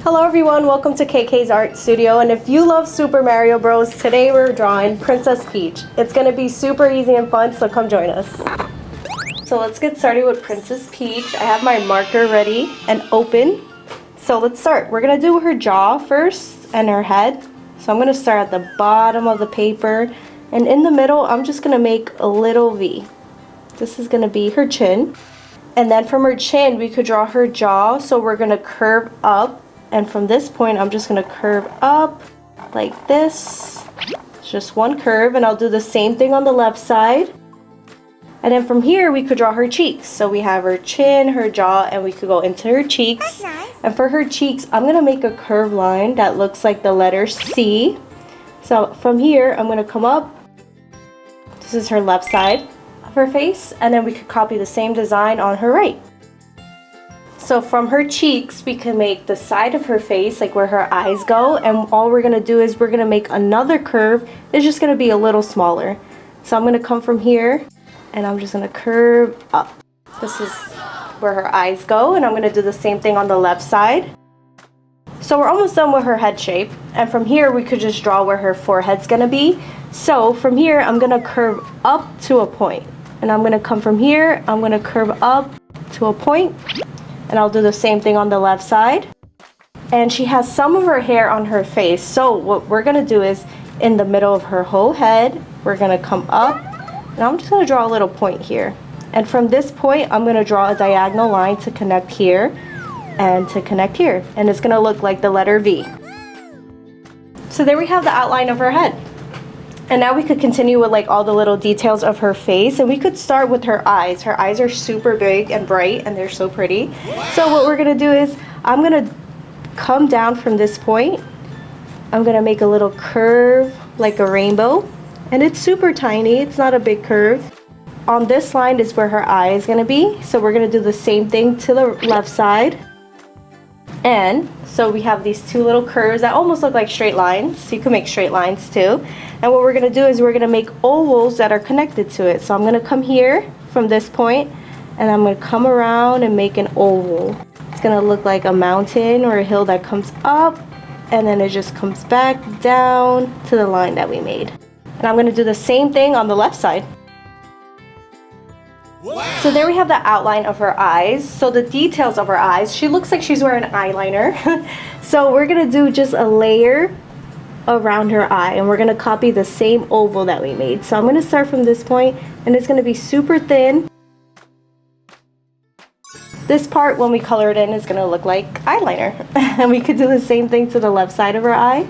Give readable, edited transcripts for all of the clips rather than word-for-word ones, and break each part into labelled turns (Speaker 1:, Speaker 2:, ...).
Speaker 1: Hello everyone, welcome to KK's Art Studio, and if you love Super Mario Bros, today we're drawing Princess Peach. It's going to be super easy and fun, so come join us. So let's get started with Princess Peach. I have my marker ready and open. So let's start. We're going to do her jaw first and her head. So I'm going to start at the bottom of the paper, and in the middle I'm just going to make a little V. This is going to be her chin. And then from her chin we could draw her jaw, so we're going to curve up. And from this point, I'm just going to curve up like this. It's just one curve, and I'll do the same thing on the left side. And then from here, we could draw her cheeks. So we have her chin, her jaw, and we could go into her cheeks. That's nice. And for her cheeks, I'm going to make a curved line that looks like the letter C. So from here, I'm going to come up. This is her left side of her face. And then we could copy the same design on her right. So from her cheeks, we can make the side of her face, like where her eyes go, and all we're going to do is we're going to make another curve. It's just going to be a little smaller. So I'm going to come from here, and I'm just going to curve up. This is where her eyes go, and I'm going to do the same thing on the left side. So we're almost done with her head shape, and from here we could just draw where her forehead's going to be. So from here, I'm going to curve up to a point, and I'm going to come from here, I'm going to curve up to a point. And I'll do the same thing on the left side. And she has some of her hair on her face. So what we're going to do is in the middle of her whole head, we're going to come up. And I'm just going to draw a little point here. And from this point, I'm going to draw a diagonal line to connect here and to connect here. And it's going to look like the letter V. So there we have the outline of her head. And now we could continue with like all the little details of her face, and we could start with her eyes. Her eyes are super big and bright, and they're so pretty. So what we're gonna do is I'm gonna come down from this point. I'm gonna make a little curve like a rainbow, and it's super tiny. It's not a big curve. On this line is where her eye is gonna be. So we're gonna do the same thing to the left side. And so we have these two little curves that almost look like straight lines. You can make straight lines too. And what we're going to do is we're going to make ovals that are connected to it. So I'm going to come here from this point, and I'm going to come around and make an oval. It's going to look like a mountain or a hill that comes up, and then it just comes back down to the line that we made. And I'm going to do the same thing on the left side. Wow. So there we have the outline of her eyes. So the details of her eyes, she looks like she's wearing eyeliner. So we're going to do just a layer around her eye, and we're going to copy the same oval that we made. So I'm going to start from this point, and it's going to be super thin. This part, when we color it in, is going to look like eyeliner. And we could do the same thing to the left side of her eye.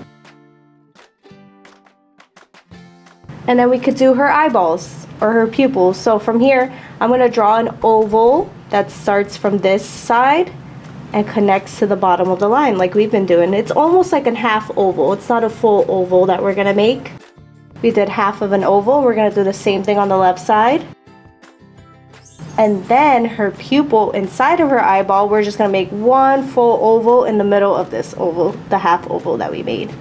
Speaker 1: And then we could do her eyeballs or her pupils. So from here, I'm going to draw an oval that starts from this side and connects to the bottom of the line like we've been doing. It's almost like a half oval. It's not a full oval that we're going to make. We did half of an oval. We're going to do the same thing on the left side. And then her pupil inside of her eyeball, we're just going to make one full oval in the middle of this oval, the half oval that we made.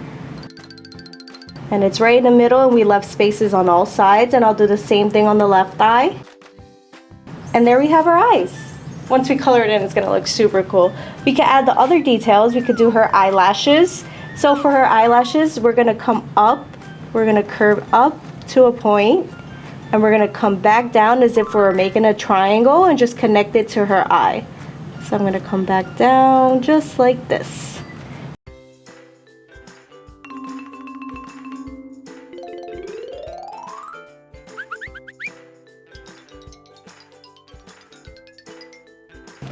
Speaker 1: And it's right in the middle, and we left spaces on all sides, and I'll do the same thing on the left eye. And there we have her eyes. Once we color it in, it's going to look super cool. We can add the other details. We could do her eyelashes. So for her eyelashes, we're going to come up. We're going to curve up to a point, and we're going to come back down as if we're making a triangle and just connect it to her eye. So I'm going to come back down just like this.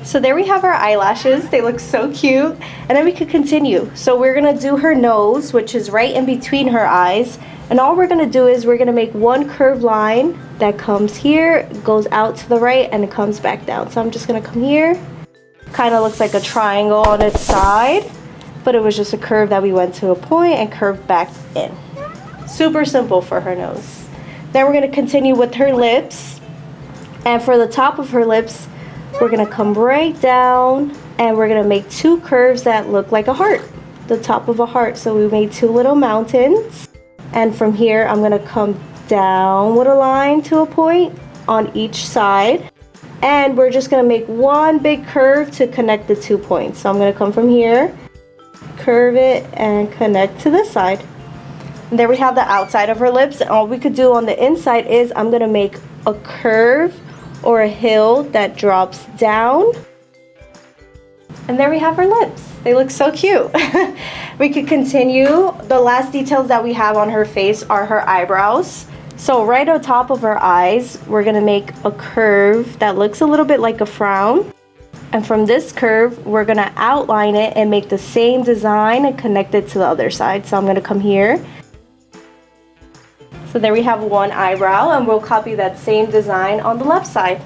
Speaker 1: So there we have our eyelashes. They look so cute. And then we could continue. So we're going to do her nose, which is right in between her eyes. And all we're going to do is we're going to make one curved line that comes here, goes out to the right, and it comes back down. So I'm just going to come here. Kind of looks like a triangle on its side, but it was just a curve that we went to a point and curved back in. Super simple for her nose. Then we're going to continue with her lips. And for the top of her lips, we're going to come right down, and we're going to make two curves that look like a heart, the top of a heart. So we made two little mountains, and from here I'm going to come down with a line to a point on each side, and we're just going to make one big curve to connect the 2 points. So I'm going to come from here, curve it and connect to this side. And there we have the outside of her lips. And all we could do on the inside is I'm gonna make a curve or a hill that drops down. And there we have her lips. They look so cute. We could continue. The last details that we have on her face are her eyebrows. So right on top of her eyes, we're gonna make a curve that looks a little bit like a frown. And from this curve, we're gonna outline it and make the same design and connect it to the other side. So I'm gonna come here. So there we have one eyebrow, and we'll copy that same design on the left side.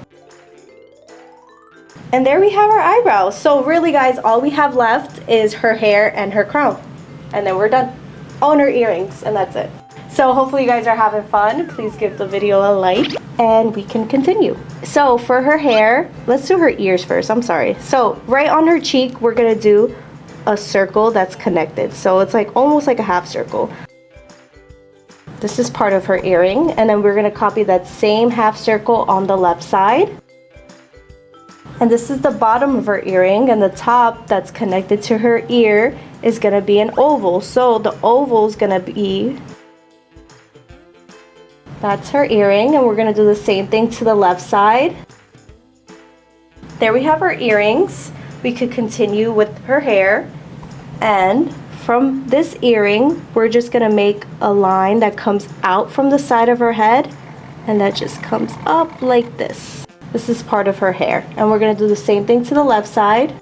Speaker 1: And there we have our eyebrows. So really guys, all we have left is her hair and her crown. And then we're done. Oh, and her earrings, and that's it. So hopefully you guys are having fun. Please give the video a like and we can continue. So for her hair, let's do her ears first. I'm sorry. So right on her cheek, we're gonna do a circle that's connected. So it's like almost like a half circle. This is part of her earring, and then we're gonna copy that same half circle on the left side. And this is the bottom of her earring, and the top that's connected to her ear is gonna be an oval. So the oval is gonna be, that's her earring, and we're gonna do the same thing to the left side. There we have our earrings. We could continue with her hair, and from this earring, we're just gonna make a line that comes out from the side of her head, and that just comes up like this. This is part of her hair, and we're gonna do the same thing to the left side,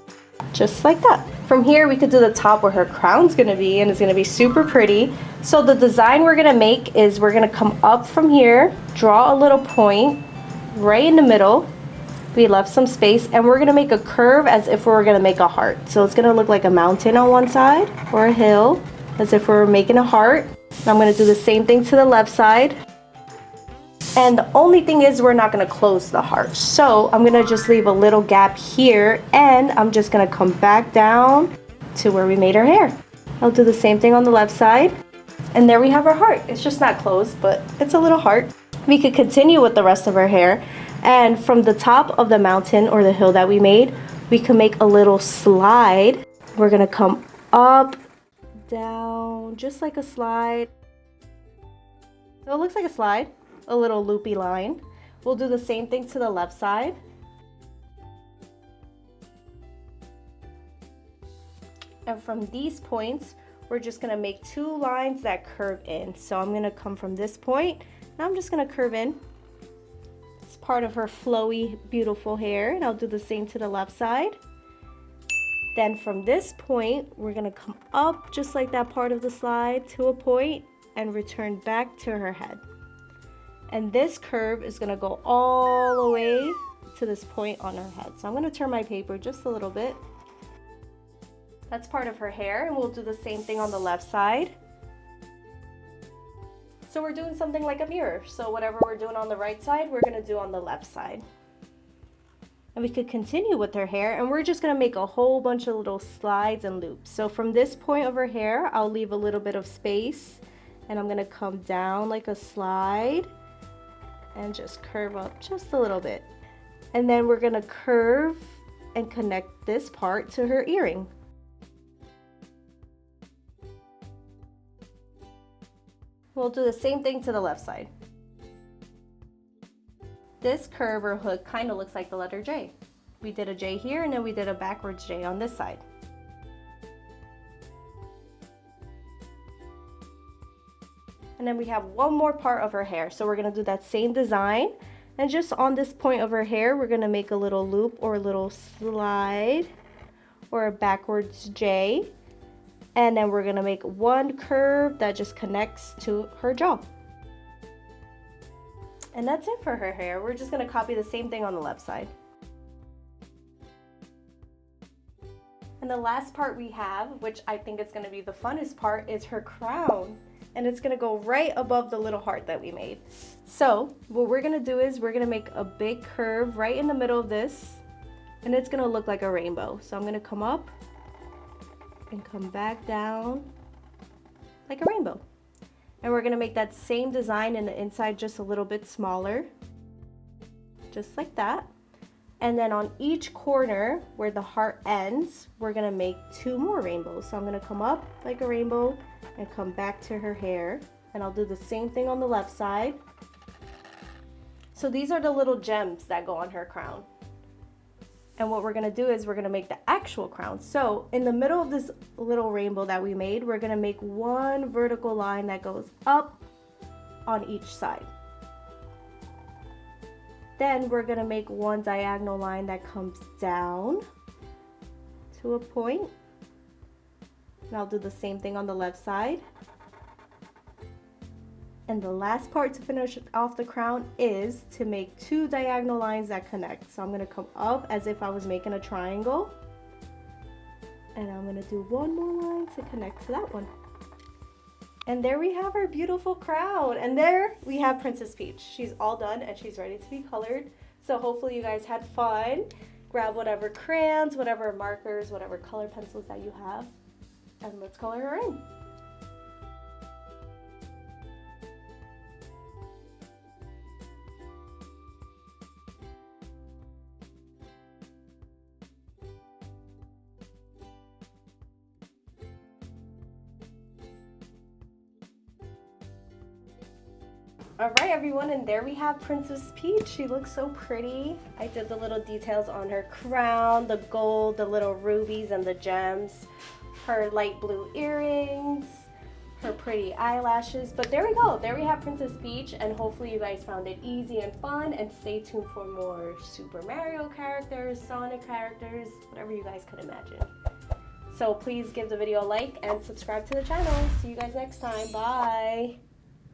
Speaker 1: just like that. From here, we could do the top where her crown's gonna be, and it's gonna be super pretty. So the design we're gonna make is we're gonna come up from here, draw a little point right in the middle. We left some space, and we're gonna make a curve as if we were gonna make a heart. So it's gonna look like a mountain on one side, or a hill, as if we were making a heart. I'm gonna do the same thing to the left side. And the only thing is we're not gonna close the heart. So I'm gonna just leave a little gap here, and I'm just gonna come back down to where we made her hair. I'll do the same thing on the left side. And there we have our heart. It's just not closed, but it's a little heart. We could continue with the rest of her hair. And from the top of the mountain or the hill that we made, we can make a little slide. We're gonna come up, down, just like a slide. So it looks like a slide, a little loopy line. We'll do the same thing to the left side. And from these points, we're just gonna make two lines that curve in. So I'm gonna come from this point, and I'm just gonna curve in. It's part of her flowy, beautiful hair, and I'll do the same to the left side. Then from this point, we're gonna come up just like that part of the slide to a point and return back to her head. And this curve is gonna go all the way to this point on her head. So I'm gonna turn my paper just a little bit. That's part of her hair, and we'll do the same thing on the left side. So we're doing something like a mirror. So whatever we're doing on the right side, we're gonna do on the left side. And we could continue with her hair, and we're just gonna make a whole bunch of little slides and loops. So from this point of her hair, I'll leave a little bit of space, and I'm gonna come down like a slide and just curve up just a little bit. And then we're gonna curve and connect this part to her earring. We'll do the same thing to the left side. This curve or hook kind of looks like the letter J. We did a J here, and then we did a backwards J on this side. And then we have one more part of her hair. So we're gonna do that same design. And just on this point of her hair, we're gonna make a little loop or a little slide or a backwards J. And then we're gonna make one curve that just connects to her jaw. And that's it for her hair. We're just gonna copy the same thing on the left side. And the last part we have, which I think is gonna be the funnest part, is her crown. And it's gonna go right above the little heart that we made. So what we're gonna do is we're gonna make a big curve right in the middle of this, and it's gonna look like a rainbow. So I'm gonna come up and come back down like a rainbow. And we're gonna make that same design in the inside just a little bit smaller, just like that. And then on each corner where the heart ends, we're gonna make 2 more rainbows. So I'm gonna come up like a rainbow and come back to her hair. And I'll do the same thing on the left side. So these are the little gems that go on her crown. And what we're gonna do is we're gonna make the actual crown. So in the middle of this little rainbow that we made, we're gonna make 1 vertical line that goes up on each side. Then we're gonna make 1 diagonal line that comes down to a point. And I'll do the same thing on the left side. And the last part to finish off the crown is to make 2 diagonal lines that connect. So I'm gonna come up as if I was making a triangle. And I'm gonna do 1 more line to connect to that one. And there we have our beautiful crown. And there we have Princess Peach. She's all done and she's ready to be colored. So hopefully you guys had fun. Grab whatever crayons, whatever markers, whatever color pencils that you have. And let's color her in. All right, everyone, and there we have Princess Peach. She looks so pretty. I did the little details on her crown, the gold, the little rubies and the gems, her light blue earrings, her pretty eyelashes. But there we go. There we have Princess Peach, and hopefully you guys found it easy and fun, and stay tuned for more Super Mario characters, Sonic characters, whatever you guys could imagine. So please give the video a like and subscribe to the channel. See you guys next time. Bye.